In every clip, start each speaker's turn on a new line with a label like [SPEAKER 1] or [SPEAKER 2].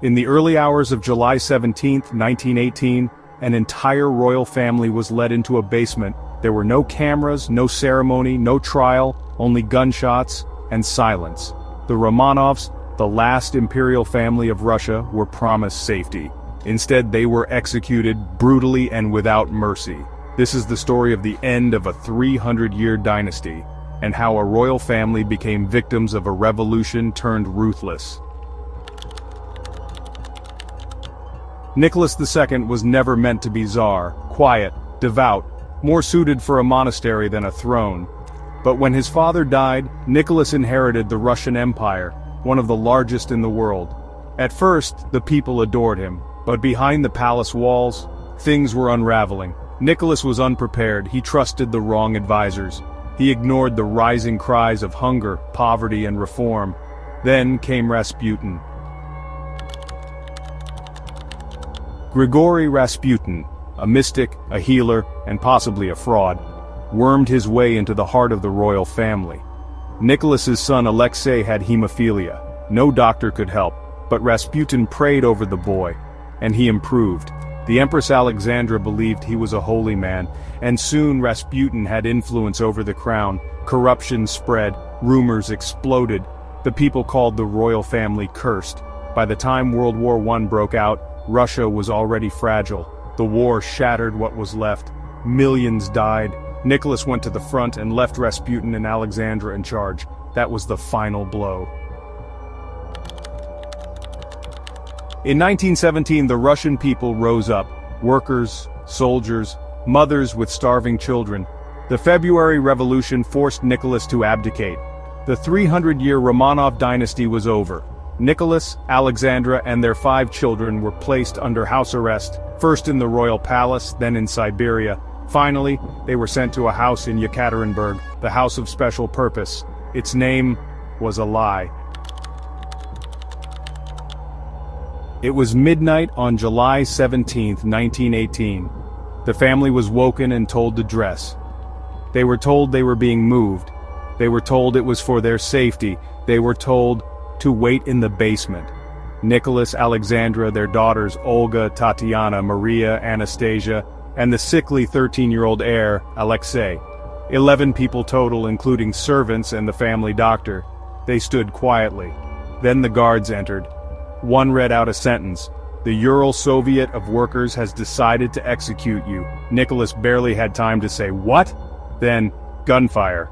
[SPEAKER 1] In the early hours of July 17, 1918, an entire royal family was led into a basement. There were no cameras, no ceremony, no trial, only gunshots and silence. The Romanovs, the last imperial family of Russia, were promised safety. Instead, they were executed brutally and without mercy. This is the story of the end of a 300-year dynasty, and how a royal family became victims of a revolution turned ruthless. Nicholas II was never meant to be Tsar, quiet, devout, more suited for a monastery than a throne. But when his father died, Nicholas inherited the Russian Empire, one of the largest in the world. At first, the people adored him, but behind the palace walls, things were unraveling. Nicholas was unprepared. He trusted the wrong advisors. He ignored the rising cries of hunger, poverty, and reform. Then came Rasputin. Grigory Rasputin, a mystic, a healer, and possibly a fraud, wormed his way into the heart of the royal family. Nicholas's son Alexei had hemophilia. No doctor could help, but Rasputin prayed over the boy, and he improved. The Empress Alexandra believed he was a holy man, and soon Rasputin had influence over the crown. Corruption spread, rumors exploded. The people called the royal family cursed. By the time World War I broke out, Russia was already fragile. The war shattered what was left. Millions died. Nicholas went to the front and left Rasputin and Alexandra in charge. That was the final blow. In 1917, the Russian people rose up. Workers, soldiers, mothers with starving children. The February Revolution forced Nicholas to abdicate. The 300-year Romanov dynasty was over. Nicholas, Alexandra, and their 5 children were placed under house arrest, first in the royal palace, then in Siberia. Finally, they were sent to a house in Yekaterinburg, the House of Special Purpose. Its name was a lie. It was midnight on July 17, 1918. The family was woken and told to dress. They were told they were being moved. They were told it was for their safety. They were told to wait in the basement. Nicholas, Alexandra, their daughters Olga, Tatiana, Maria, Anastasia, and the sickly 13-year-old heir, Alexei. 11 people total, including servants and the family doctor. They stood quietly. Then the guards entered. One read out a sentence. "The Ural Soviet of Workers has decided to execute you." Nicholas barely had time to say, "What?" Then, gunfire.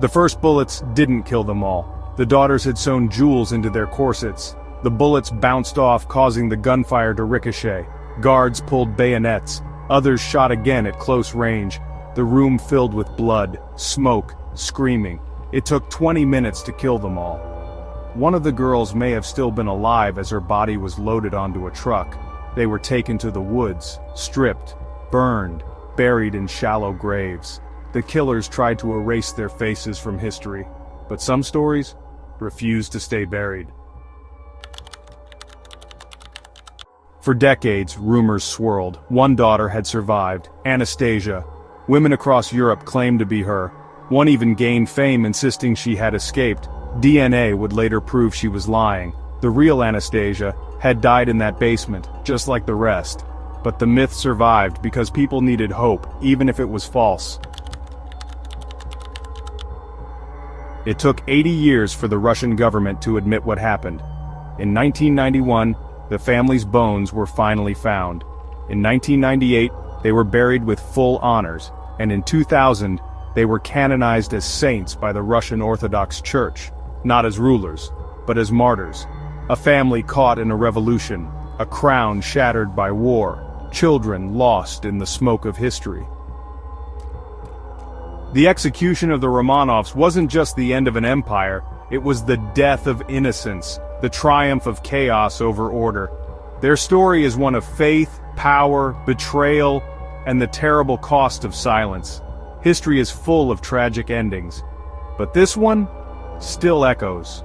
[SPEAKER 1] The first bullets didn't kill them all. The daughters had sewn jewels into their corsets. The bullets bounced off, causing the gunfire to ricochet. Guards pulled bayonets. Others shot again at close range. The room filled with blood, smoke, screaming. It took 20 minutes to kill them all. One of the girls may have still been alive as her body was loaded onto a truck. They were taken to the woods, stripped, burned, buried in shallow graves. The killers tried to erase their faces from history, but some stories refused to stay buried. For decades, rumors swirled. One daughter had survived, Anastasia. Women across Europe claimed to be her. One even gained fame insisting she had escaped. DNA would later prove she was lying. The real Anastasia had died in that basement, just like the rest. But the myth survived because people needed hope, even if it was false. It took 80 years for the Russian government to admit what happened. In 1991, the family's bones were finally found. In 1998, they were buried with full honors, and in 2000, they were canonized as saints by the Russian Orthodox Church, not as rulers, but as martyrs. A family caught in a revolution, a crown shattered by war, children lost in the smoke of history. The execution of the Romanovs wasn't just the end of an empire, it was the death of innocence, the triumph of chaos over order. Their story is one of faith, power, betrayal, and the terrible cost of silence. History is full of tragic endings, but this one still echoes.